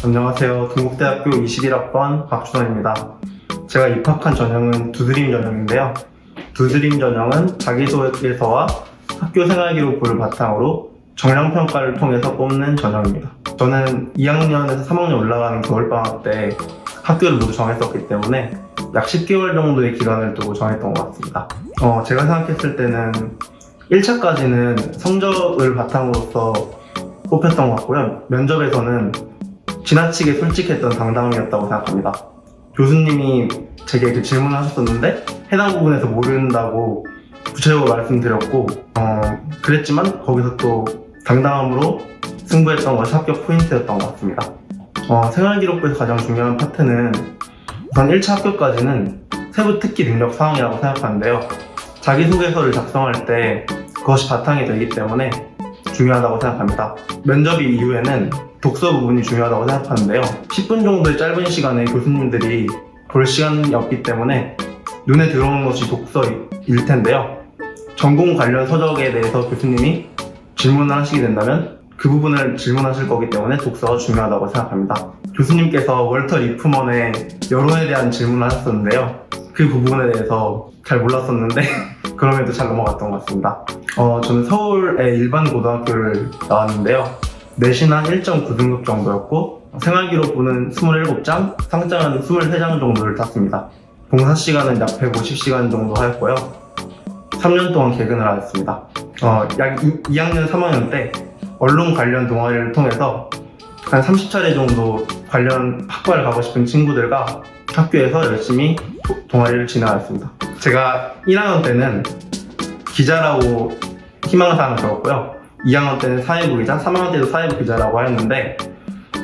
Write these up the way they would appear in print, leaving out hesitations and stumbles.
안녕하세요. 동국대학교 21학번 박준원입니다. 제가 입학한 전형은 두드림 전형인데요. 두드림 전형은 자기소개서와 학교 생활기록부를 바탕으로 정량평가를 통해서 뽑는 전형입니다. 저는 2학년에서 3학년 올라가는 겨울방학 때 학교를 모두 정했었기 때문에 약 10개월 정도의 기간을 두고 정했던 것 같습니다. 제가 생각했을 때는 1차까지는 성적을 바탕으로서 뽑혔던 것 같고요. 면접에서는 지나치게 솔직했던 당당함이었다고 생각합니다. 교수님이 제게 그 질문을 하셨었는데 해당 부분에서 모른다고 구체적으로 말씀드렸고 그랬지만 거기서 또 당당함으로 승부했던 것이 합격 포인트였던 것 같습니다. 생활기록부에서 가장 중요한 파트는 우선 1차 합격까지는 세부 특기 능력 사항이라고 생각하는데요. 자기소개서를 작성할 때 그것이 바탕이 되기 때문에 중요하다고 생각합니다. 면접 이후에는 독서 부분이 중요하다고 생각하는데요. 10분 정도의 짧은 시간에 교수님들이 볼 시간이 없기 때문에 눈에 들어오는 것이 독서일 텐데요. 전공 관련 서적에 대해서 교수님이 질문을 하시게 된다면 그 부분을 질문하실 거기 때문에 독서가 중요하다고 생각합니다. 교수님께서 월터 리프먼의 여론에 대한 질문을 하셨었는데요. 그 부분에 대해서 잘 몰랐었는데 그럼에도 잘 넘어갔던 것 같습니다. 저는 서울의 일반 고등학교를 나왔는데요. 내신은 1.9등급 정도였고 생활기록부는 27장, 상장은 23장 정도를 땄습니다. 봉사시간은 약 150시간 정도 하였고요. 3년 동안 개근을 하였습니다. 약 2학년, 3학년 때 언론 관련 동아리를 통해서 한 30차례 정도 관련 학과를 가고 싶은 친구들과 학교에서 열심히 동아리를 진행하였습니다. 제가 1학년 때는 기자라고 희망사항을 적었고요. 2학년 때는 사회부 기자, 3학년 때도 사회부 기자라고 하였는데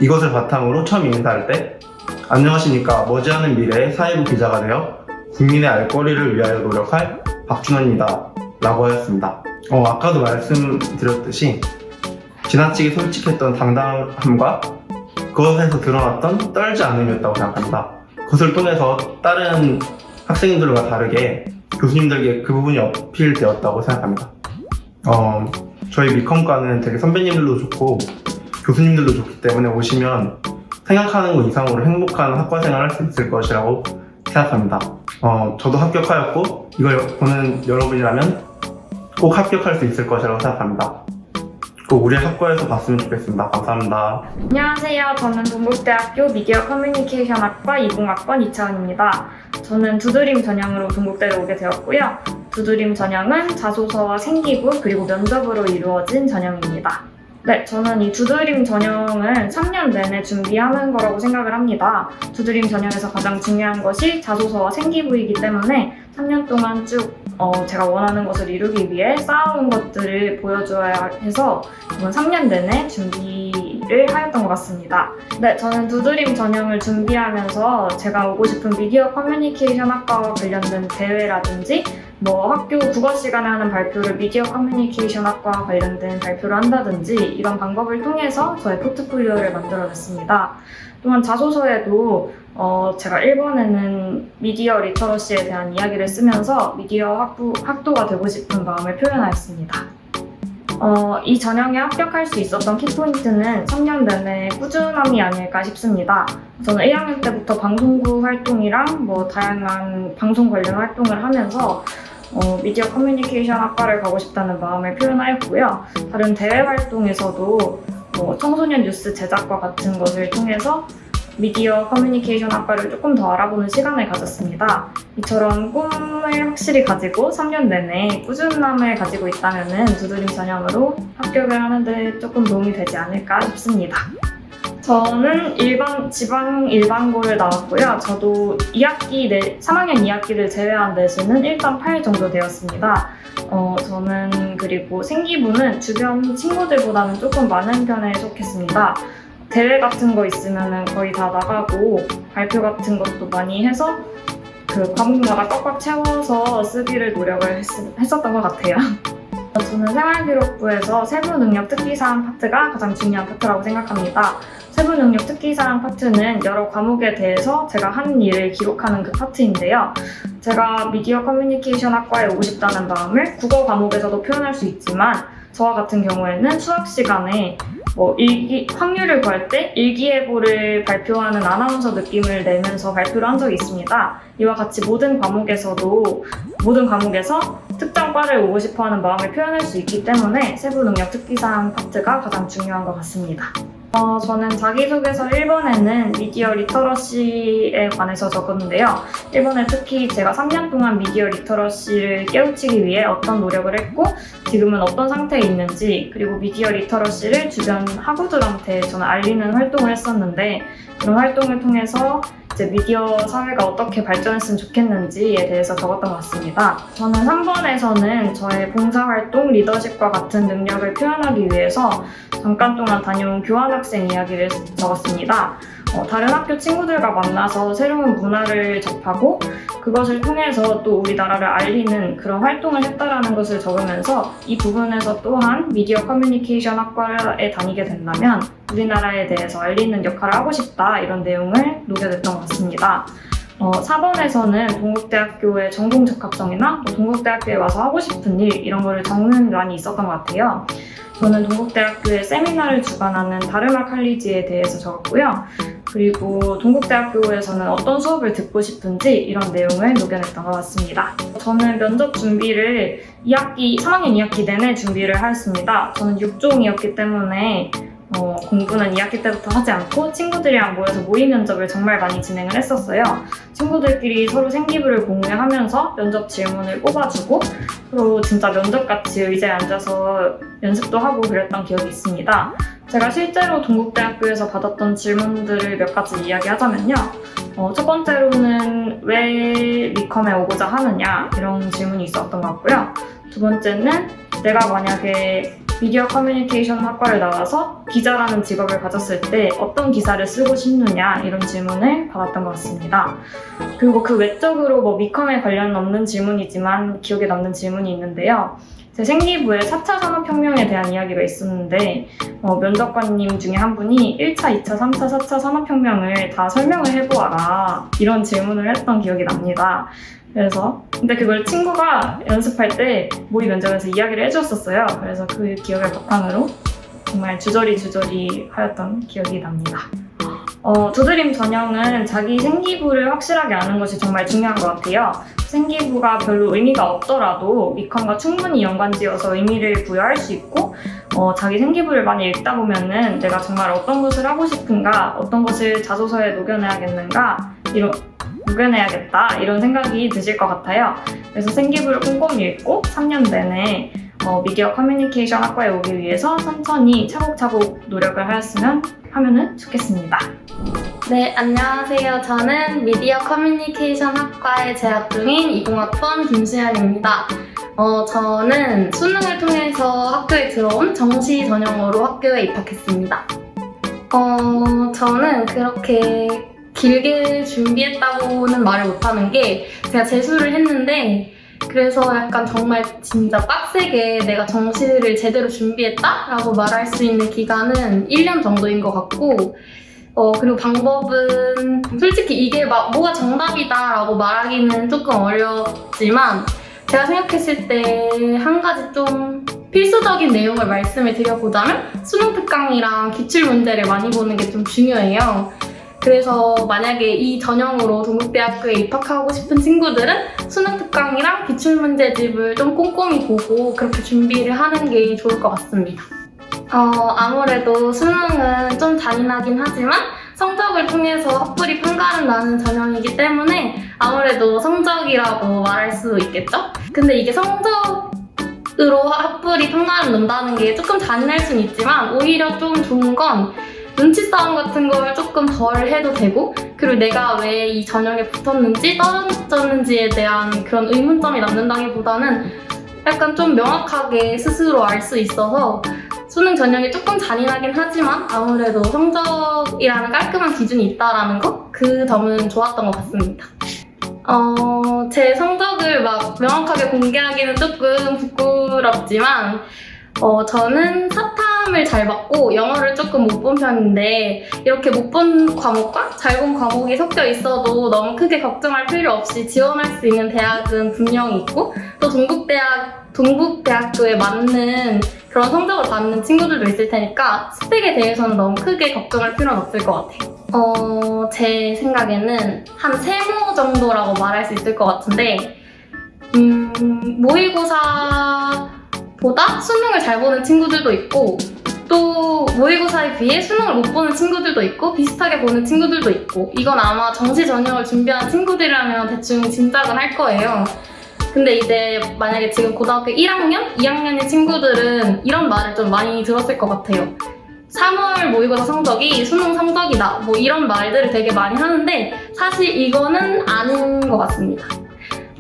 이것을 바탕으로 처음 인사할 때 안녕하십니까, 머지않은 미래에 사회부 기자가 되어 국민의 알 거리를 위하여 노력할 박준원입니다 라고 하였습니다. 아까도 말씀드렸듯이 지나치게 솔직했던 당당함과 그것에서 드러났던 떨지 않음이었다고 생각합니다. 그것을 통해서 다른 학생들과 다르게 교수님들에게 그 부분이 어필되었다고 생각합니다. 저희 미컴과는 되게 선배님들도 좋고 교수님들도 좋기 때문에 오시면 생각하는 것 이상으로 행복한 학과생활을 할 수 있을 것이라고 생각합니다. 저도 합격하였고 이걸 보는 여러분이라면 꼭 합격할 수 있을 것이라고 생각합니다. 꼭 우리 학과에서 봤으면 좋겠습니다. 감사합니다. 안녕하세요. 저는 동국대학교 미디어 커뮤니케이션학과 20학번 이차은입니다. 저는 두드림 전형으로 동국대를 오게 되었고요. 두드림 전형은 자소서와 생기부 그리고 면접으로 이루어진 전형입니다. 네, 저는 이 두드림 전형은 3년 내내 준비하는 거라고 생각을 합니다. 두드림 전형에서 가장 중요한 것이 자소서와 생기부이기 때문에 3년 동안 쭉 제가 원하는 것을 이루기 위해 쌓아온 것들을 보여줘야 해서 이번 3년 내내 준비를 하였던 것 같습니다. 네, 저는 두드림 전형을 준비하면서 제가 오고 싶은 미디어 커뮤니케이션 학과와 관련된 대회라든지 학교 국어 시간에 하는 발표를 미디어 커뮤니케이션 학과와 관련된 발표를 한다든지 이런 방법을 통해서 저의 포트폴리오를 만들어냈습니다. 또한 자소서에도 제가 1번에는 미디어 리터러시에 대한 이야기를 쓰면서 미디어 학도가 되고 싶은 마음을 표현하였습니다. 이 전형에 합격할 수 있었던 키포인트는 3년 내내 꾸준함이 아닐까 싶습니다. 저는 1학년 때부터 방송부 활동이랑 다양한 방송 관련 활동을 하면서 미디어 커뮤니케이션 학과를 가고 싶다는 마음을 표현하였고요. 다른 대외 활동에서도 청소년 뉴스 제작과 같은 것을 통해서 미디어 커뮤니케이션 학과를 조금 더 알아보는 시간을 가졌습니다. 이처럼 꿈을 확실히 가지고 3년 내내 꾸준함을 가지고 있다면 두드림 전형으로 합격을 하는데 조금 도움이 되지 않을까 싶습니다. 저는 지방 일반고를 나왔고요. 저도 3학년 2학기를 제외한 내신은 1.8 정도 되었습니다. 저는 그리고 생기부는 주변 친구들보다는 조금 많은 편에 속했습니다. 대회 같은 거 있으면 거의 다 나가고 발표 같은 것도 많이 해서 그 과목마다 꽉꽉 채워서 쓰기를 노력을 했었던 것 같아요. 저는 생활기록부에서 세부능력 특기사항 파트가 가장 중요한 파트라고 생각합니다. 세부능력 특기사항 파트는 여러 과목에 대해서 제가 한 일을 기록하는 그 파트인데요. 제가 미디어 커뮤니케이션 학과에 오고 싶다는 마음을 국어 과목에서도 표현할 수 있지만 저와 같은 경우에는 수학 시간에 확률을 구할 때 일기예보를 발표하는 아나운서 느낌을 내면서 발표를 한 적이 있습니다. 이와 같이 모든 과목에서 특정 과를 오고 싶어하는 마음을 표현할 수 있기 때문에 세부 능력 특기사항 파트가 가장 중요한 것 같습니다. 저는 자기소개서 1번에는 미디어 리터러시에 관해서 적었는데요. 1번에 특히 제가 3년 동안 미디어 리터러시를 깨우치기 위해 어떤 노력을 했고 지금은 어떤 상태에 있는지, 그리고 미디어 리터러시를 주변 학우들한테 저는 알리는 활동을 했었는데, 그런 활동을 통해서 이제 미디어 사회가 어떻게 발전했으면 좋겠는지에 대해서 적었던 것 같습니다. 저는 3번에서는 저의 봉사활동, 리더십과 같은 능력을 표현하기 위해서 잠깐 동안 다녀온 교환학생 이야기를 적었습니다. 다른 학교 친구들과 만나서 새로운 문화를 접하고 그것을 통해서 또 우리나라를 알리는 그런 활동을 했다라는 것을 적으면서 이 부분에서 또한 미디어 커뮤니케이션 학과에 다니게 된다면 우리나라에 대해서 알리는 역할을 하고 싶다, 이런 내용을 녹여냈던 것 같습니다. 4번에서는 동국대학교의 전공 적합성이나 동국대학교에 와서 하고 싶은 일, 이런 거를 적는 란이 있었던 것 같아요. 저는 동국대학교의 세미나를 주관하는 다르마 칼리지에 대해서 적었고요. 그리고 동국대학교에서는 어떤 수업을 듣고 싶은지 이런 내용을 녹여냈던 것 같습니다. 저는 면접 준비를 3학년 2학기 내내 준비를 하였습니다. 저는 6종이었기 때문에 공부는 2학기 때부터 하지 않고 친구들이랑 모여서 모의 면접을 정말 많이 진행을 했었어요. 친구들끼리 서로 생기부를 공유하면서 면접 질문을 뽑아주고 서로 진짜 면접같이 의자에 앉아서 연습도 하고 그랬던 기억이 있습니다. 제가 실제로 동국대학교에서 받았던 질문들을 몇 가지 이야기하자면요. 첫 번째로는 왜 미컴에 오고자 하느냐, 이런 질문이 있었던 것 같고요. 두 번째는 내가 만약에 미디어 커뮤니케이션 학과를 나와서 기자라는 직업을 가졌을 때 어떤 기사를 쓰고 싶느냐, 이런 질문을 받았던 것 같습니다. 그리고 그 외적으로 미컴에 관련 없는 질문이지만 기억에 남는 질문이 있는데요. 제 생기부에 4차 산업혁명에 대한 이야기가 있었는데 면접관님 중에 한 분이 1차, 2차, 3차, 4차 산업혁명을 다 설명을 해보아라, 이런 질문을 했던 기억이 납니다. 근데 그걸 친구가 연습할 때 모의 면접에서 이야기를 해줬었어요. 그래서 그 기억을 바탕으로 정말 주저리 하였던 기억이 납니다. 두드림 전형은 자기 생기부를 확실하게 아는 것이 정말 중요한 것 같아요. 생기부가 별로 의미가 없더라도 미컴과 충분히 연관지어서 의미를 부여할 수 있고 자기 생기부를 많이 읽다 보면은 내가 정말 어떤 것을 하고 싶은가, 어떤 것을 자소서에 녹여내야겠다, 이런 생각이 드실 것 같아요. 그래서 생기부를 꼼꼼히 읽고 3년 내내 미디어 커뮤니케이션 학과에 오기 위해서 천천히 차곡차곡 노력을 하면은 좋겠습니다. 네, 안녕하세요. 저는 미디어 커뮤니케이션 학과에 재학 중인 20학번 김수연입니다. 저는 수능을 통해서 학교에 들어온 정시 전형으로 학교에 입학했습니다. 저는 그렇게 길게 준비했다고는 말을 못하는 게, 제가 재수를 했는데 그래서 약간 정말 진짜 빡세게 내가 정시를 제대로 준비했다라고 말할 수 있는 기간은 1년 정도인 것 같고, 그리고 방법은 솔직히 이게 뭐가 정답이다라고 말하기는 조금 어렵지만, 제가 생각했을 때 한 가지 좀 필수적인 내용을 말씀을 드려보자면 수능 특강이랑 기출문제를 많이 보는 게 좀 중요해요. 그래서 만약에 이 전형으로 동국대학교에 입학하고 싶은 친구들은 수능 특강이랑 기출문제집을 좀 꼼꼼히 보고 그렇게 준비를 하는 게 좋을 것 같습니다. 아무래도 수능은 좀 잔인하긴 하지만 성적을 통해서 헛불이 판가름 나는 전형이기 때문에 아무래도 성적이라고 말할 수 있겠죠? 근데 이게 성적으로 헛불이 판가름 난다는 게 조금 잔인할 수는 있지만 오히려 좀 좋은 건 눈치 싸움 같은 걸 조금 덜 해도 되고, 그리고 내가 왜 이 전형에 붙었는지 떨어졌는지에 대한 그런 의문점이 남는다기보다는 약간 좀 명확하게 스스로 알 수 있어서 수능 전형이 조금 잔인하긴 하지만 아무래도 성적이라는 깔끔한 기준이 있다라는 거? 그 점은 좋았던 것 같습니다. 제 성적을 명확하게 공개하기는 조금 부끄럽지만 저는 사탐 사탐을 잘 봤고 영어를 조금 못 본 편인데 이렇게 못 본 과목과 잘 본 과목이 섞여 있어도 너무 크게 걱정할 필요 없이 지원할 수 있는 대학은 분명히 있고 또 동국대학교에 맞는 그런 성적을 받는 친구들도 있을 테니까 스펙에 대해서는 너무 크게 걱정할 필요는 없을 것 같아요. 제 생각에는 한 세모 정도라고 말할 수 있을 것 같은데 모의고사보다 수능을 잘 보는 친구들도 있고 또 모의고사에 비해 수능을 못 보는 친구들도 있고 비슷하게 보는 친구들도 있고 이건 아마 정시 전형을 준비한 친구들이라면 대충 짐작은 할 거예요. 근데 이제 만약에 지금 고등학교 1학년, 2학년의 친구들은 이런 말을 좀 많이 들었을 것 같아요. 3월 모의고사 성적이 수능 성적이다 뭐 이런 말들을 되게 많이 하는데 사실 이거는 아닌 것 같습니다.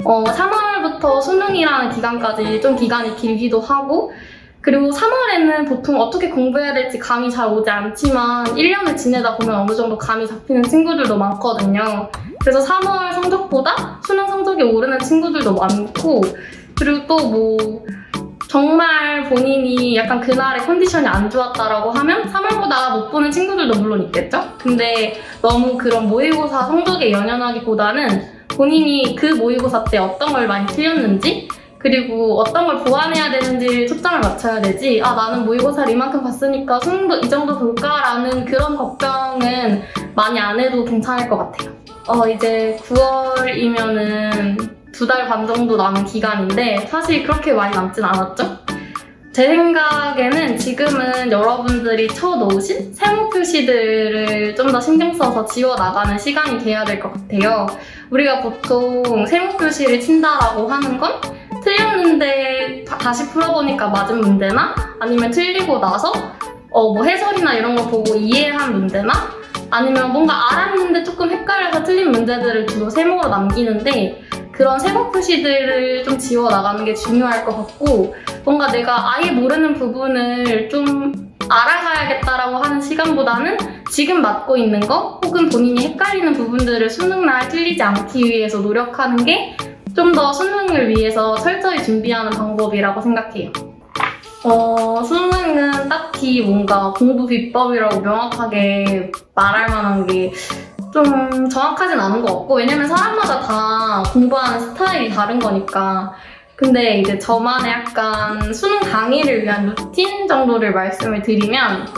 3월부터 수능이라는 기간까지 좀 기간이 길기도 하고 그리고 3월에는 보통 어떻게 공부해야 될지 감이 잘 오지 않지만 1년을 지내다 보면 어느 정도 감이 잡히는 친구들도 많거든요. 그래서 3월 성적보다 수능 성적이 오르는 친구들도 많고 그리고 또 뭐 정말 본인이 약간 그날의 컨디션이 안 좋았다라고 하면 3월보다 못 보는 친구들도 물론 있겠죠? 근데 너무 그런 모의고사 성적에 연연하기보다는 본인이 그 모의고사 때 어떤 걸 많이 틀렸는지 그리고 어떤 걸 보완해야 되는지 초점을 맞춰야 되지 나는 모의고사를 이만큼 봤으니까 수능도 이 정도 볼까라는 그런 걱정은 많이 안 해도 괜찮을 것 같아요. 이제 9월이면은 2달 반 정도 남은 기간인데 사실 그렇게 많이 남진 않았죠? 제 생각에는 지금은 여러분들이 쳐놓으신 세모 표시들을 좀 더 신경 써서 지워나가는 시간이 돼야 될 것 같아요. 우리가 보통 세모 표시를 친다라고 하는 건 틀렸는데 다시 풀어보니까 맞은 문제나 아니면 틀리고 나서 뭐 해설이나 이런 거 보고 이해한 문제나 아니면 뭔가 알았는데 조금 헷갈려서 틀린 문제들을 주로 세모로 남기는데 그런 세모 표시들을 좀 지워나가는 게 중요할 것 같고 뭔가 내가 아예 모르는 부분을 좀 알아가야겠다라고 하는 시간보다는 지금 맡고 있는 거 혹은 본인이 헷갈리는 부분들을 수능날 틀리지 않기 위해서 노력하는 게 좀 더 수능을 위해서 철저히 준비하는 방법이라고 생각해요. 수능은 딱히 뭔가 공부 비법이라고 명확하게 말할 만한 게 좀 정확하진 않은 것 같고 왜냐면 사람마다 다 공부하는 스타일이 다른 거니까 근데 이제 저만의 약간 수능 당일을 위한 루틴 정도를 말씀을 드리면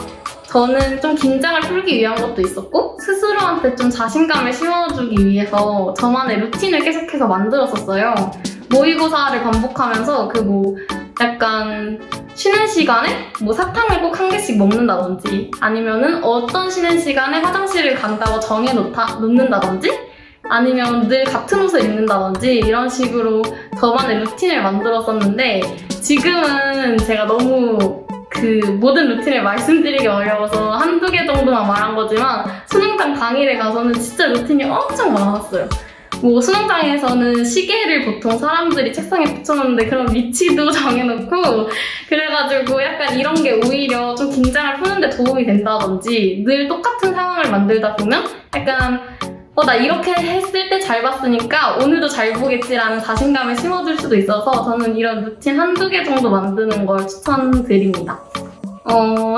저는 좀 긴장을 풀기 위한 것도 있었고 스스로한테 좀 자신감을 심어주기 위해서 저만의 루틴을 계속해서 만들었었어요. 모의고사를 반복하면서 약간 쉬는 시간에 사탕을 꼭 한 개씩 먹는다든지 아니면은 어떤 쉬는 시간에 화장실을 간다고 정해놓는다든지 아니면 늘 같은 옷을 입는다든지 이런 식으로 저만의 루틴을 만들었었는데 지금은 제가 너무 모든 루틴을 말씀드리기 어려워서 한두 개 정도만 말한 거지만 수능장 당일에 가서는 진짜 루틴이 엄청 많았어요. 수능장에서는 시계를 보통 사람들이 책상에 붙여놓는데 그런 위치도 정해놓고 그래가지고 약간 이런 게 오히려 좀 긴장을 푸는데 도움이 된다든지 늘 똑같은 상황을 만들다 보면 약간 나 이렇게 했을 때 잘 봤으니까 오늘도 잘 보겠지라는 자신감을 심어줄 수도 있어서 저는 이런 루틴 한두 개 정도 만드는 걸 추천드립니다.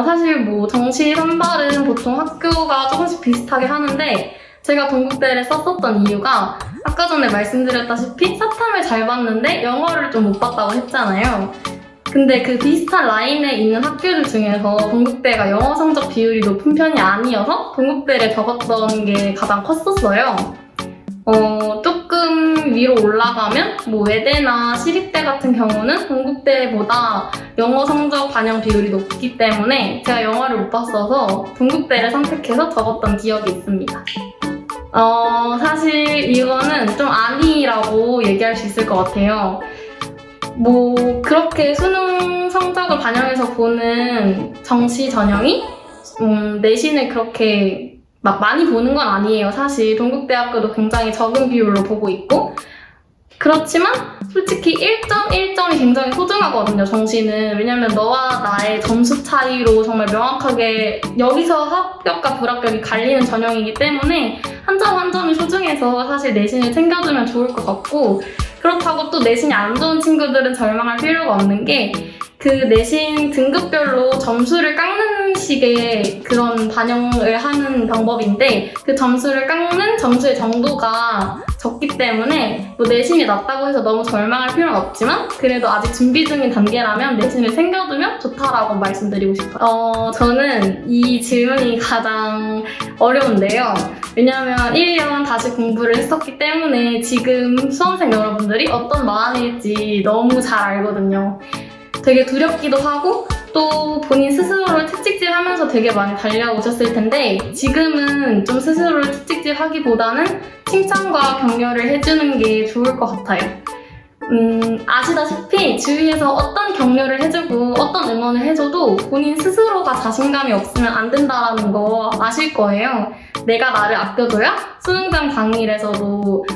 사실 정시 선발은 보통 학교가 조금씩 비슷하게 하는데 제가 동국대를 썼었던 이유가 아까 전에 말씀드렸다시피 사탐을 잘 봤는데 영어를 좀 못 봤다고 했잖아요. 근데 그 비슷한 라인에 있는 학교들 중에서 동국대가 영어 성적 비율이 높은 편이 아니어서 동국대를 적었던 게 가장 컸었어요. 조금 위로 올라가면 외대나 시립대 같은 경우는 동국대보다 영어 성적 반영 비율이 높기 때문에 제가 영어를 못 봤어서 동국대를 선택해서 적었던 기억이 있습니다. 사실 이거는 좀 아니라고 얘기할 수 있을 것 같아요. 그렇게 수능 성적을 반영해서 보는 정시 전형이 내신을 그렇게 많이 보는 건 아니에요. 사실 동국대학교도 굉장히 적은 비율로 보고 있고 그렇지만 솔직히 1점이 굉장히 소중하거든요, 정시는. 왜냐면 너와 나의 점수 차이로 정말 명확하게 여기서 합격과 불합격이 갈리는 전형이기 때문에 한 점 한 점이 소중해서 사실 내신을 챙겨주면 좋을 것 같고 그렇다고 또 내신이 안 좋은 친구들은 절망할 필요가 없는 게 그 내신 등급별로 점수를 깎는 식의 그런 반영을 하는 방법인데 그 점수를 깎는 점수의 정도가 적기 때문에 뭐 내신이 낮다고 해서 너무 절망할 필요는 없지만 그래도 아직 준비 중인 단계라면 내신을 챙겨두면 좋다라고 말씀드리고 싶어요. 저는 이 질문이 가장 어려운데요. 왜냐하면 1년 다시 공부를 했었기 때문에 지금 수험생 여러분들이 어떤 마음일지 너무 잘 알거든요. 되게 두렵기도 하고 또 본인 스스로를 채찍질하면서 되게 많이 달려오셨을 텐데 지금은 좀 스스로를 채찍질하기보다는 칭찬과 격려를 해주는 게 좋을 것 같아요. 아시다시피 주위에서 어떤 격려를 해주고 어떤 응원을 해줘도 본인 스스로가 자신감이 없으면 안 된다는 거 아실 거예요. 내가 나를 아껴줘야 수능장 당일에서도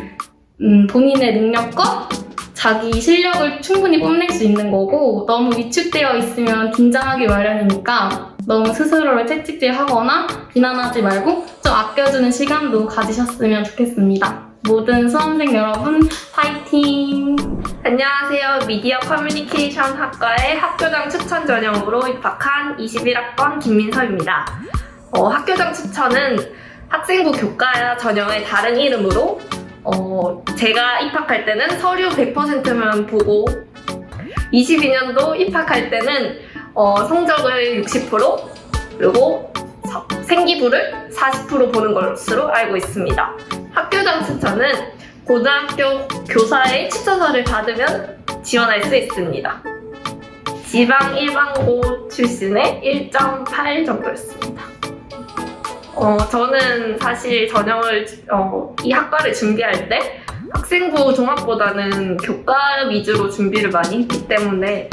본인의 능력과 자기 실력을 충분히 뽐낼 수 있는 거고 너무 위축되어 있으면 긴장하기 마련이니까 너무 스스로를 채찍질하거나 비난하지 말고 좀 아껴주는 시간도 가지셨으면 좋겠습니다. 모든 수험생 여러분 파이팅! 안녕하세요. 미디어 커뮤니케이션 학과의 학교장 추천 전형으로 입학한 21학번 김민서입니다. 학교장 추천은 학생부 교과 전형의 다른 이름으로 제가 입학할 때는 서류 100%만 보고 22년도 입학할 때는 성적을 60% 그리고 생기부를 40% 보는 것으로 알고 있습니다. 학교장 추천은 고등학교 교사의 추천서를 받으면 지원할 수 있습니다. 지방 일반고 출신의 1.8 정도였습니다. 저는 사실 전형을 이 학과를 준비할 때 학생부 종합보다는 교과 위주로 준비를 많이 했기 때문에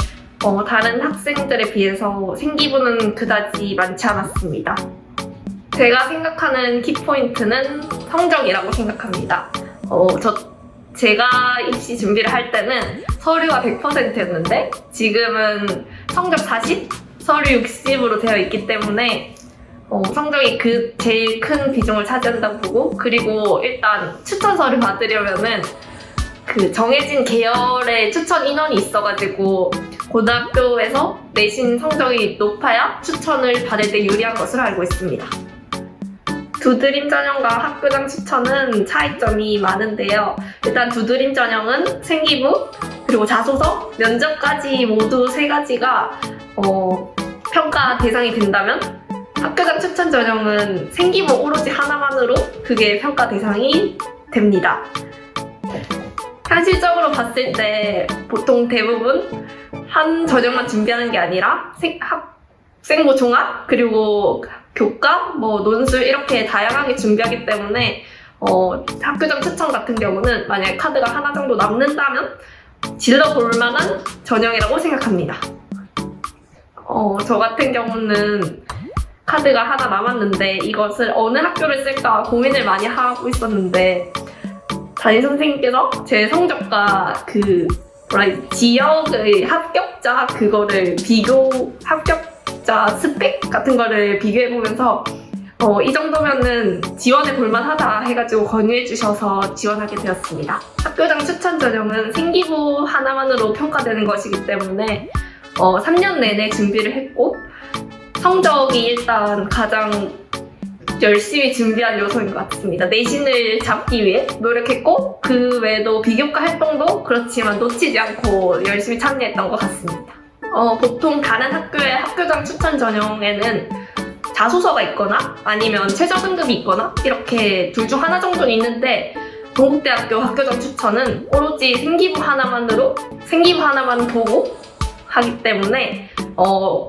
다른 학생들에 비해서 생기부는 그다지 많지 않았습니다. 제가 생각하는 키포인트는 성적이라고 생각합니다. 제가 입시 준비를 할 때는 서류가 100%였는데 지금은 성적 40, 서류 60으로 되어 있기 때문에 성적이 제일 큰 비중을 차지한다고 보고 그리고 일단 추천서를 받으려면은 정해진 계열의 추천 인원이 있어가지고 고등학교에서 내신 성적이 높아야 추천을 받을 때 유리한 것으로 알고 있습니다. 두드림 전형과 학교장 추천은 차이점이 많은데요. 일단 두드림 전형은 생기부, 그리고 자소서, 면접까지 모두 세 가지가 평가 대상이 된다면 학교장 추천 전형은 생기부 오로지 하나만으로 그게 평가 대상이 됩니다. 현실적으로 봤을 때 보통 대부분 한 전형만 준비하는 게 아니라 학생부 종합 그리고 교과, 논술 이렇게 다양하게 준비하기 때문에 학교장 추천 같은 경우는 만약에 카드가 하나 정도 남는다면 질러볼 만한 전형이라고 생각합니다. 저 같은 경우는 카드가 하나 남았는데 이것을 어느 학교를 쓸까 고민을 많이 하고 있었는데 담임선생님께서 제 성적과 지역의 합격자 그거를 합격자 스펙 같은 거를 비교해보면서 이 정도면은 지원해 볼만하다 해가지고 권유해 주셔서 지원하게 되었습니다. 학교장 추천 전형은 생기부 하나만으로 평가되는 것이기 때문에 3년 내내 준비를 했고 성적이 일단 가장 열심히 준비한 요소인 것 같습니다. 내신을 잡기 위해 노력했고 그 외에도 비교과 활동도 그렇지만 놓치지 않고 열심히 참여했던 것 같습니다. 보통 다른 학교의 학교장 추천 전형에는 자소서가 있거나 아니면 최저 등급이 있거나 이렇게 둘 중 하나 정도는 있는데 동국대학교 학교장 추천은 오로지 생기부 하나만 보고 하기 때문에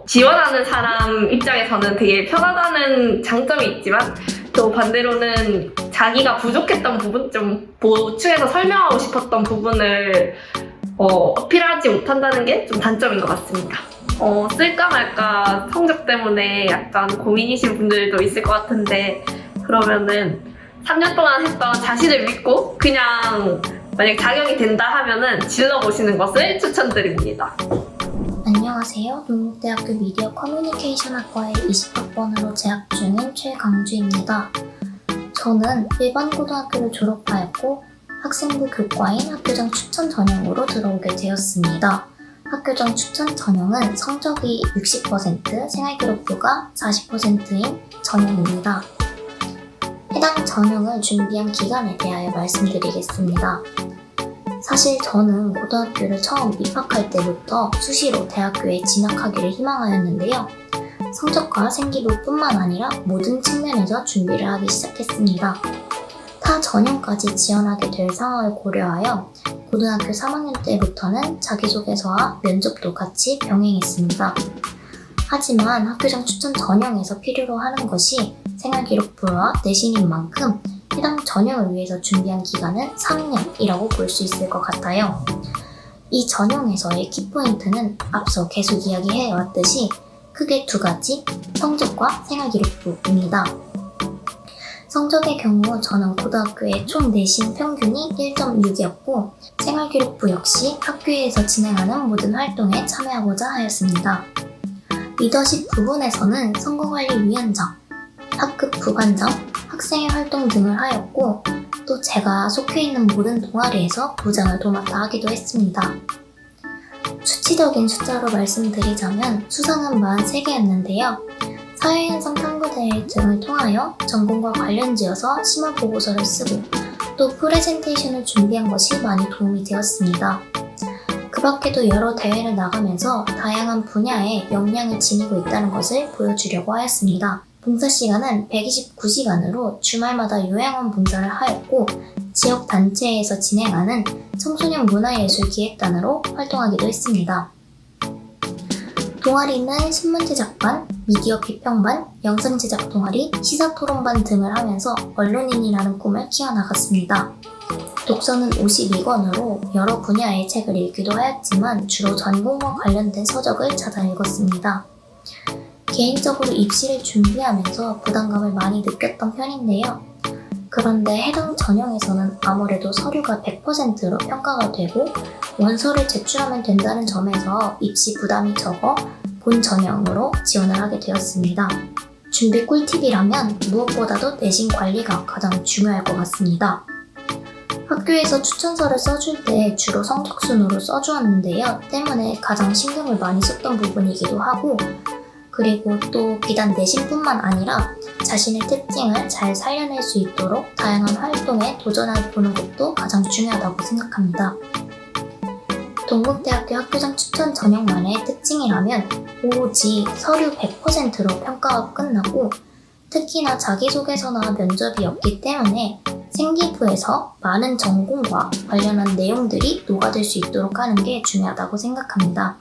지원하는 사람 입장에서는 되게 편하다는 장점이 있지만 또 반대로는 자기가 부족했던 부분, 좀 보충해서 설명하고 싶었던 부분을 어필하지 못한다는 게 좀 단점인 것 같습니다. 쓸까 말까 성적 때문에 약간 고민이신 분들도 있을 것 같은데 그러면은 3년 동안 했던 자신을 믿고 그냥 만약 자격이 된다 하면은 질러보시는 것을 추천드립니다. 안녕하세요. 동국대학교 미디어 커뮤니케이션 학과의 20학번으로 재학 중인 최강주입니다. 저는 일반 고등학교를 졸업하였고 학생부 교과인 학교장 추천 전형으로 들어오게 되었습니다. 학교정 추천 전형은 성적이 60%, 생활기록부가 40%인 전형입니다. 해당 전형을 준비한 기간에 대하여 말씀드리겠습니다. 사실 저는 고등학교를 처음 입학할 때부터 수시로 대학교에 진학하기를 희망하였는데요. 성적과 생기부뿐만 아니라 모든 측면에서 준비를 하기 시작했습니다. 타 전형까지 지원하게 될 상황을 고려하여 고등학교 3학년 때부터는 자기소개서와 면접도 같이 병행했습니다. 하지만 학교정 추천 전형에서 필요로 하는 것이 생활기록부와 내신인 만큼 해당 전형을 위해서 준비한 기간은 3년이라고 볼 수 있을 것 같아요. 이 전형에서의 키포인트는 앞서 계속 이야기해왔듯이 크게 두 가지, 성적과 생활기록부입니다. 성적의 경우 저는 고등학교의 총 내신 평균이 1.6이었고 생활기록부 역시 학교에서 진행하는 모든 활동에 참여하고자 하였습니다. 리더십 부분에서는 선거관리위원장, 학급 부반장, 학생회 활동 등을 하였고 또 제가 속해 있는 모든 동아리에서 부장을 도맡아 하기도 했습니다. 수치적인 숫자로 말씀드리자면 수상은 43개였는데요. 사회현상 탐구대회 등을 통하여 전공과 관련지어서 심화 보고서를 쓰고 또 프레젠테이션을 준비한 것이 많이 도움이 되었습니다. 그 밖에도 여러 대회를 나가면서 다양한 분야에 역량을 지니고 있다는 것을 보여주려고 하였습니다. 봉사 시간은 129시간으로 주말마다 요양원 봉사를 하였고 지역 단체에서 진행하는 청소년 문화예술기획단으로 활동하기도 했습니다. 동아리는 신문제작반, 미디어 비평반, 영상제작 동아리, 시사토론반 등을 하면서 언론인이라는 꿈을 키워나갔습니다. 독서는 52권으로 여러 분야의 책을 읽기도 하였지만 주로 전공과 관련된 서적을 찾아 읽었습니다. 개인적으로 입시를 준비하면서 부담감을 많이 느꼈던 편인데요. 그런데 해당 전형에서는 아무래도 서류가 100%로 평가가 되고 원서를 제출하면 된다는 점에서 입시 부담이 적어 본 전형으로 지원을 하게 되었습니다. 준비 꿀팁이라면 무엇보다도 내신 관리가 가장 중요할 것 같습니다. 학교에서 추천서를 써줄 때 주로 성적순으로 써주었는데요. 때문에 가장 신경을 많이 썼던 부분이기도 하고 그리고 또 비단 내신뿐만 아니라 자신의 특징을 잘 살려낼 수 있도록 다양한 활동에 도전해보는 것도 가장 중요하다고 생각합니다. 동국대학교 학교장 추천 전형만의 특징이라면 오로지 서류 100%로 평가가 끝나고 특히나 자기소개서나 면접이 없기 때문에 생기부에서 많은 전공과 관련한 내용들이 녹아들 수 있도록 하는 게 중요하다고 생각합니다.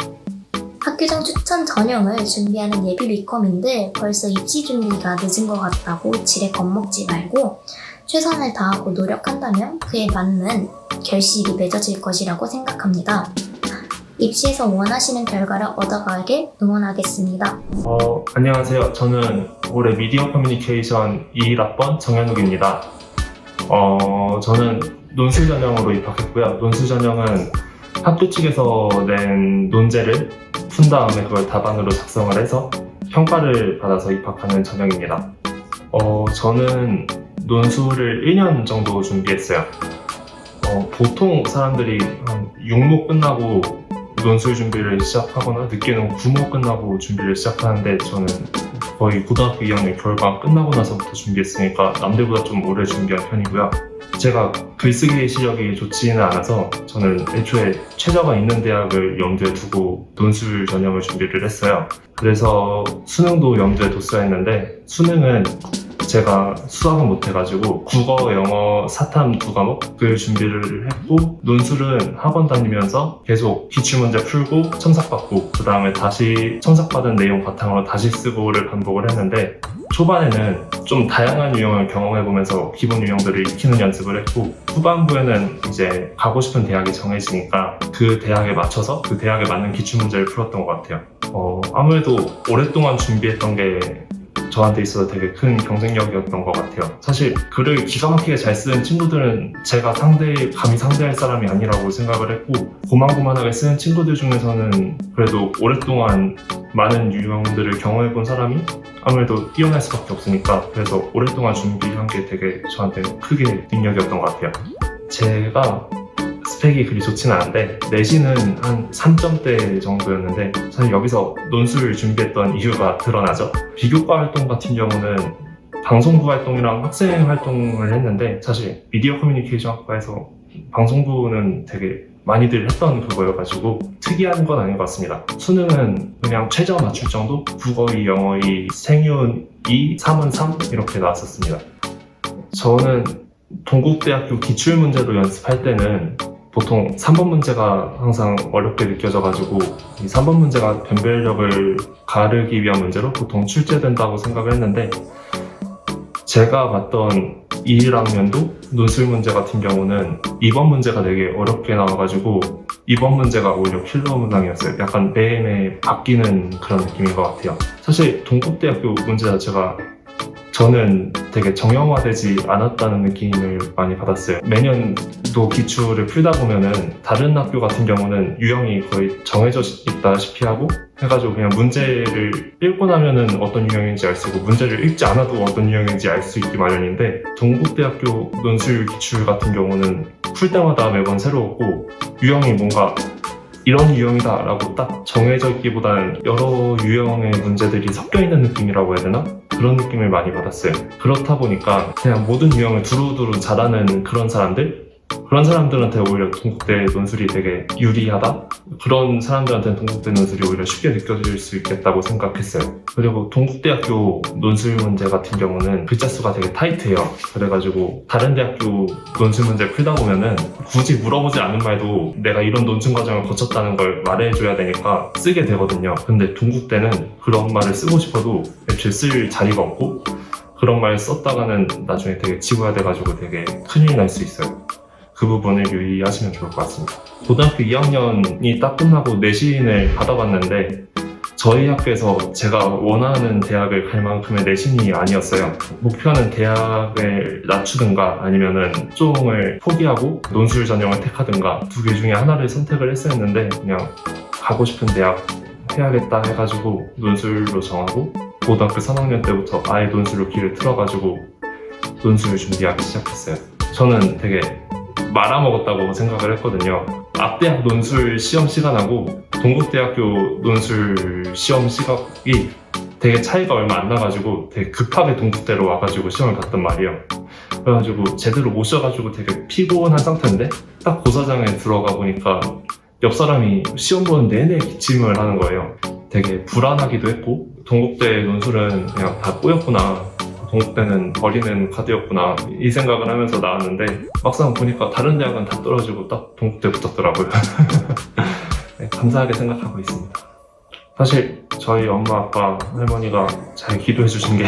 학교장 추천 전형을 준비하는 예비 리컴인들 벌써 입시 준비가 늦은 것 같다고 지레 겁먹지 말고 최선을 다하고 노력한다면 그에 맞는 결실이 맺어질 것이라고 생각합니다. 입시에서 원하시는 결과를 얻어가길 응원하겠습니다. 안녕하세요. 저는 올해 미디어 커뮤니케이션 21학번 정현욱입니다. 저는 논술 전형으로 입학했고요. 논술 전형은 학교 측에서 낸 논제를 푼 다음에 그걸 답안으로 작성을 해서 평가를 받아서 입학하는 전형입니다. 저는 논술을 1년 정도 준비했어요. 보통 사람들이 한 6모 끝나고 논술 준비를 시작하거나 늦게는 9모 끝나고 준비를 시작하는데 저는 거의 고등학교 2학년 겨울방학 끝나고 나서부터 준비했으니까 남들보다 좀 오래 준비한 편이고요. 제가 글쓰기 실력이 좋지는 않아서 저는 애초에 최저가 있는 대학을 염두에 두고 논술 전형을 준비를 했어요. 그래서 수능도 염두에 뒀어야 했는데 수능은 제가 수학은 못해가지고 국어, 영어, 사탐 2과목을 준비를 했고 논술은 학원 다니면서 계속 기출문제 풀고 첨삭받고 그 다음에 다시 첨삭받은 내용 바탕으로 다시 쓰고를 반복을 했는데 초반에는 좀 다양한 유형을 경험해보면서 기본 유형들을 익히는 연습을 했고 후반부에는 이제 가고 싶은 대학이 정해지니까 그 대학에 맞춰서 그 대학에 맞는 기출문제를 풀었던 것 같아요. 아무래도 오랫동안 준비했던 게 저한테 있어서 되게 큰 경쟁력이었던 것 같아요. 사실 글을 기가 막히게 잘 쓰는 친구들은 제가 감히 상대할 사람이 아니라고 생각을 했고 고만고만하게 쓰는 친구들 중에서는 그래도 오랫동안 많은 유형들을 경험해본 사람이 아무래도 뛰어날 수밖에 없으니까 그래서 오랫동안 준비한 게 되게 저한테 크게 능력이었던 것 같아요. 제가 스펙이 그리 좋지는 않은데 내신은 한 3점대 정도였는데 사실 여기서 논술 준비했던 이유가 드러나죠. 비교과 활동 같은 경우는 방송부 활동이랑 학생 활동을 했는데 사실 미디어 커뮤니케이션 학과에서 방송부는 되게 많이들 했던 그거여가지고 특이한 건 아닌 것 같습니다. 수능은 그냥 최저 맞출 정도? 국어 2, 영어 2, 생윤 2, 사문 3 이렇게 나왔었습니다. 저는 동국대학교 기출문제로 연습할 때는 보통 3번 문제가 항상 어렵게 느껴져가지고 이 3번 문제가 변별력을 가르기 위한 문제로 보통 출제된다고 생각을 했는데 제가 봤던 21학년도 논술 문제 같은 경우는 2번 문제가 되게 어렵게 나와가지고 2번 문제가 오히려 킬러 문항이었어요. 약간 매일매일 바뀌는 그런 느낌인 것 같아요. 사실 동국대학교 문제 자체가 저는 되게 정형화되지 않았다는 느낌을 많이 받았어요. 매년도 기출을 풀다 보면은 다른 학교 같은 경우는 유형이 거의 정해져 있다시피 하고 해가지고 그냥 문제를 읽고 나면은 어떤 유형인지 알 수 있고 문제를 읽지 않아도 어떤 유형인지 알 수 있기 마련인데 동국대학교 논술 기출 같은 경우는 풀 때마다 매번 새로웠고 유형이 뭔가 이런 유형이다 라고 딱 정해져 있기보다는 여러 유형의 문제들이 섞여 있는 느낌이라고 해야 되나? 그런 느낌을 많이 받았어요. 그렇다 보니까 그냥 모든 유형을 두루두루 잘하는 그런 사람들한테 오히려 동국대 논술이 되게 유리하다? 그런 사람들한테는 동국대 논술이 오히려 쉽게 느껴질 수 있겠다고 생각했어요. 그리고 동국대학교 논술 문제 같은 경우는 글자 수가 되게 타이트해요. 그래가지고 다른 대학교 논술 문제 풀다 보면은 굳이 물어보지 않은 말도 내가 이런 논술 과정을 거쳤다는 걸 말해줘야 되니까 쓰게 되거든요. 근데 동국대는 그런 말을 쓰고 싶어도 애초에 쓸 자리가 없고 그런 말 썼다가는 나중에 되게 지워야 돼가지고 되게 큰일 날 수 있어요. 그 부분을 유의하시면 좋을 것 같습니다. 고등학교 2학년이 딱 끝나고 내신을 받아봤는데 저희 학교에서 제가 원하는 대학을 갈 만큼의 내신이 아니었어요. 목표는 대학을 낮추든가 아니면은 쪽을 포기하고 논술 전형을 택하든가 두 개 중에 하나를 선택을 했어야 했는데 그냥 가고 싶은 대학 해야겠다 해가지고 논술로 정하고 고등학교 3학년 때부터 아예 논술로 길을 틀어가지고 논술을 준비하기 시작했어요. 저는 되게 말아먹었다고 생각을 했거든요. 앞대학 논술 시험 시간하고 동국대학교 논술 시험 시각이 되게 차이가 얼마 안 나가지고 되게 급하게 동국대로 와가지고 시험을 봤단 말이에요. 그래가지고 제대로 못 쉬어가지고 되게 피곤한 상태인데 딱 고사장에 들어가 보니까 옆 사람이 시험 보는 내내 기침을 하는 거예요. 되게 불안하기도 했고 동국대 논술은 그냥 다 꼬였구나. 동국대는 버리는 카드였구나 이 생각을 하면서 나왔는데 막상 보니까 다른 대학은 다 떨어지고 딱 동국대 붙었더라고요. 네, 감사하게 생각하고 있습니다. 사실 저희 엄마 아빠 할머니가 잘 기도해 주신 게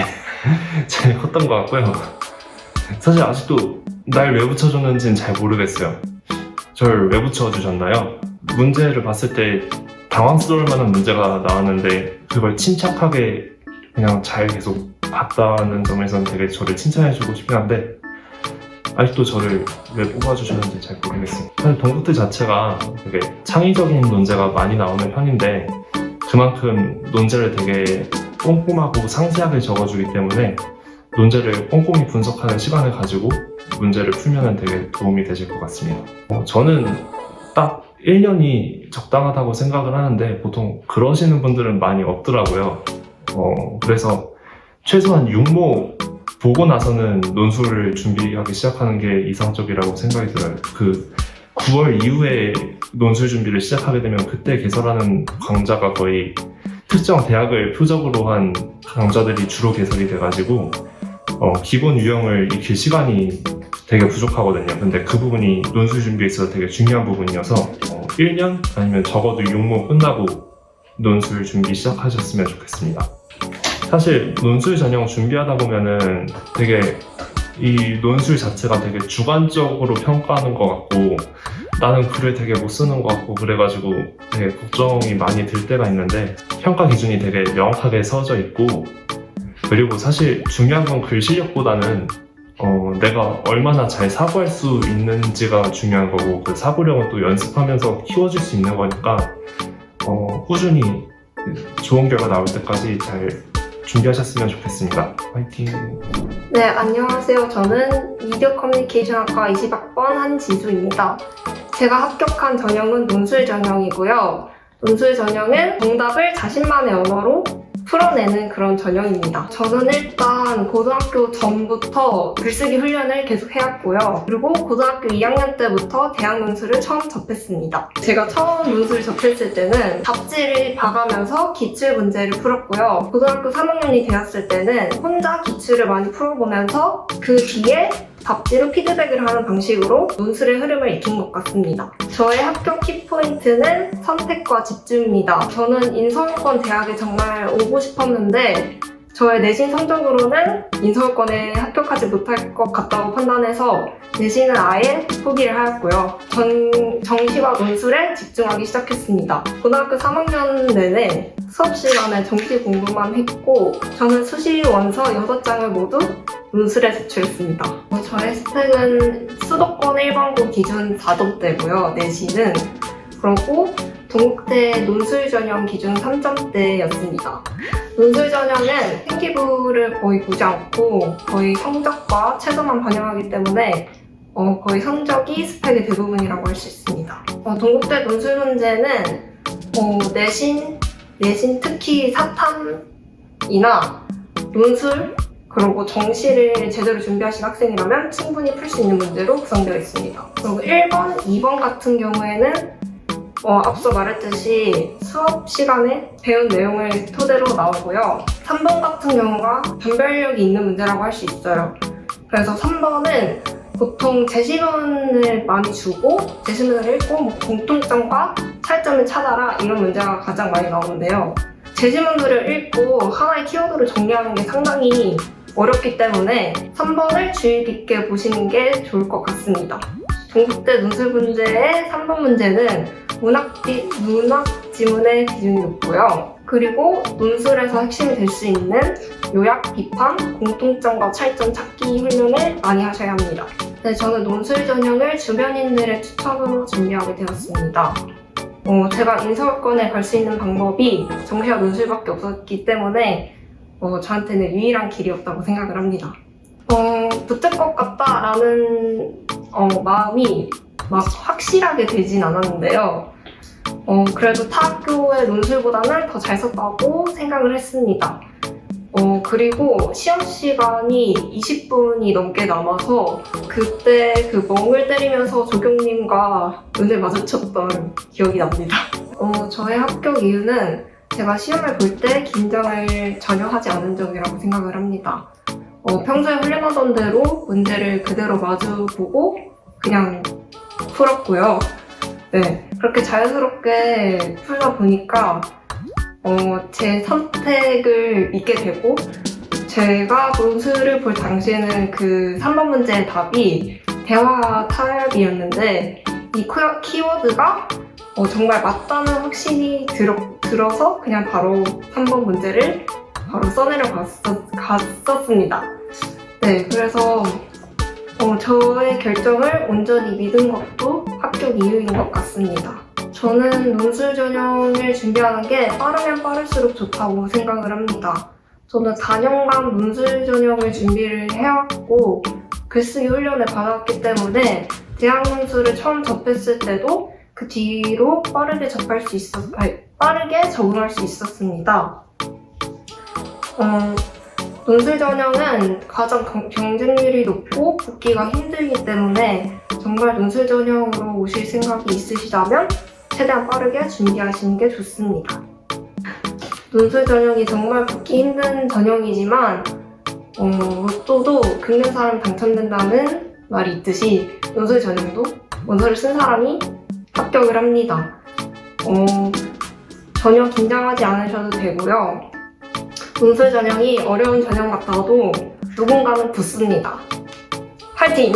제일 컸던 것 같고요. 사실 아직도 날 왜 붙여줬는지는 잘 모르겠어요. 절 왜 붙여주셨나요? 문제를 봤을 때 당황스러울 만한 문제가 나왔는데 그걸 침착하게 그냥 잘 계속 봤다는 점에서는 되게 저를 칭찬해주고 싶긴 한데 아직도 저를 왜 뽑아주셨는지 잘 모르겠어요. 사실 동국대 자체가 되게 창의적인 논제가 많이 나오는 편인데 그만큼 논제를 되게 꼼꼼하고 상세하게 적어주기 때문에 논제를 꼼꼼히 분석하는 시간을 가지고 문제를 풀면 되게 도움이 되실 것 같습니다. 저는 딱 1년이 적당하다고 생각을 하는데 보통 그러시는 분들은 많이 없더라고요. 그래서 최소한 6모 보고 나서는 논술을 준비하기 시작하는 게 이상적이라고 생각이 들어요. 그 9월 이후에 논술 준비를 시작하게 되면 그때 개설하는 강좌가 거의 특정 대학을 표적으로 한 강좌들이 주로 개설이 돼가지고 기본 유형을 익힐 시간이 되게 부족하거든요. 근데 그 부분이 논술 준비에 있어서 되게 중요한 부분이어서 1년 아니면 적어도 6모 끝나고 논술 준비 시작하셨으면 좋겠습니다. 사실 논술 전형 준비하다 보면은 되게 이 논술 자체가 되게 주관적으로 평가하는 것 같고 나는 글을 되게 못 쓰는 것 같고 그래가지고 되게 걱정이 많이 들 때가 있는데 평가 기준이 되게 명확하게 서져 있고 그리고 사실 중요한 건 글 실력보다는 내가 얼마나 잘 사고할 수 있는지가 중요한 거고 그 사고력은 또 연습하면서 키워줄 수 있는 거니까 꾸준히 좋은 결과 나올 때까지 잘 준비하셨으면 좋겠습니다. 화이팅! 네, 안녕하세요. 저는 미디어 커뮤니케이션 학과 20학번 한지수입니다. 제가 합격한 전형은 논술 전형이고요. 논술 전형은 정답을 자신만의 언어로 풀어내는 그런 전형입니다. 저는 일단 고등학교 전부터 글쓰기 훈련을 계속 해왔고요. 그리고 고등학교 2학년 때부터 대학 논술을 처음 접했습니다. 제가 처음 논술을 접했을 때는 잡지를 봐가면서 기출 문제를 풀었고요. 고등학교 3학년이 되었을 때는 혼자 기출을 많이 풀어보면서 그 뒤에 잡지로 피드백을 하는 방식으로 논술의 흐름을 익힌 것 같습니다. 저의 합격 키포인트는 선택과 집중입니다. 저는 인서울권 대학에 정말 오고 싶었는데 저의 내신 성적으로는 인서울권에 합격하지 못할 것 같다고 판단해서 내신은 아예 포기를 하였고요. 정시와 논술에 집중하기 시작했습니다. 고등학교 3학년 내내 수업 시간에 정시 공부만 했고 저는 수시 원서 6장을 모두 논술에 제출했습니다. 저의 스펙은 수도권 1번고 기준 4점대고요. 내신은. 그리고 동국대 논술 전형 기준 3점대였습니다. 논술 전형은 생기부를 거의 보지 않고 거의 성적과 최소만 반영하기 때문에 거의 성적이 스펙의 대부분이라고 할 수 있습니다. 동국대 논술 문제는 내신 특히 사탐이나 논술 그리고 정시를 제대로 준비하신 학생이라면 충분히 풀 수 있는 문제로 구성되어 있습니다. 그리고 1번, 2번 같은 경우에는 앞서 말했듯이 수업 시간에 배운 내용을 토대로 나오고요. 3번 같은 경우가 변별력이 있는 문제라고 할 수 있어요. 그래서 3번은 보통 제시문을 많이 주고 제시문을 읽고 공통점과 차이점을 찾아라 이런 문제가 가장 많이 나오는데요. 제시문들을 읽고 하나의 키워드를 정리하는 게 상당히 어렵기 때문에 3번을 주의 깊게 보시는 게 좋을 것 같습니다. 동국대 논술 문제의 3번 문제는 문학 지문의 비중이 높고요. 그리고 논술에서 핵심이 될 수 있는 요약, 비판, 공통점과 차이점 찾기 훈련을 많이 하셔야 합니다. 네, 저는 논술 전형을 주변인들의 추천으로 준비하게 되었습니다. 제가 인서울권에 갈 수 있는 방법이 정시와 논술밖에 없었기 때문에 저한테는 유일한 길이었다고 생각을 합니다. 붙을 것 같다라는 마음이 막 확실하게 되진 않았는데요. 그래도 타 학교의 논술보다는 더 잘 썼다고 생각을 했습니다. 그리고 시험 시간이 20분이 넘게 남아서 그때 그 멍을 때리면서 조경님과 눈을 마주쳤던 기억이 납니다. 저의 합격 이유는 제가 시험을 볼 때 긴장을 전혀 하지 않은 점이라고 생각을 합니다. 평소에 훈련하던 대로 문제를 그대로 마주보고 그냥 풀었고요. 네, 그렇게 자연스럽게 풀다 보니까 제 선택을 믿게 되고 제가 논술을 볼 당시에는 그 3번 문제의 답이 대화 타협이었는데 이 키워드가 정말 맞다는 확신이 들어서 그냥 바로 3번 문제를 바로 써내려 갔었습니다. 네, 그래서 저의 결정을 온전히 믿은 것도 합격 이유인 것 같습니다. 저는 논술 전형을 준비하는 게 빠르면 빠를수록 좋다고 생각을 합니다. 저는 4년간 논술 전형을 준비를 해왔고 글쓰기 훈련을 받았기 때문에 대학 논술을 처음 접했을 때도 그 뒤로 빠르게 적응할 수 있었습니다. 논술 전형은 가장 경쟁률이 높고 붙기가 힘들기 때문에 정말 논술 전형으로 오실 생각이 있으시다면 최대한 빠르게 준비하시는 게 좋습니다. 논술 전형이 정말 붙기 힘든 전형이지만 로또도 긁는 사람이 당첨된다는 말이 있듯이 논술 전형도 원서를 쓴 사람이 합격을 합니다. 전혀 긴장하지 않으셔도 되고요. 논술 전형이 어려운 전형 같아도 누군가는 붙습니다. 화이팅!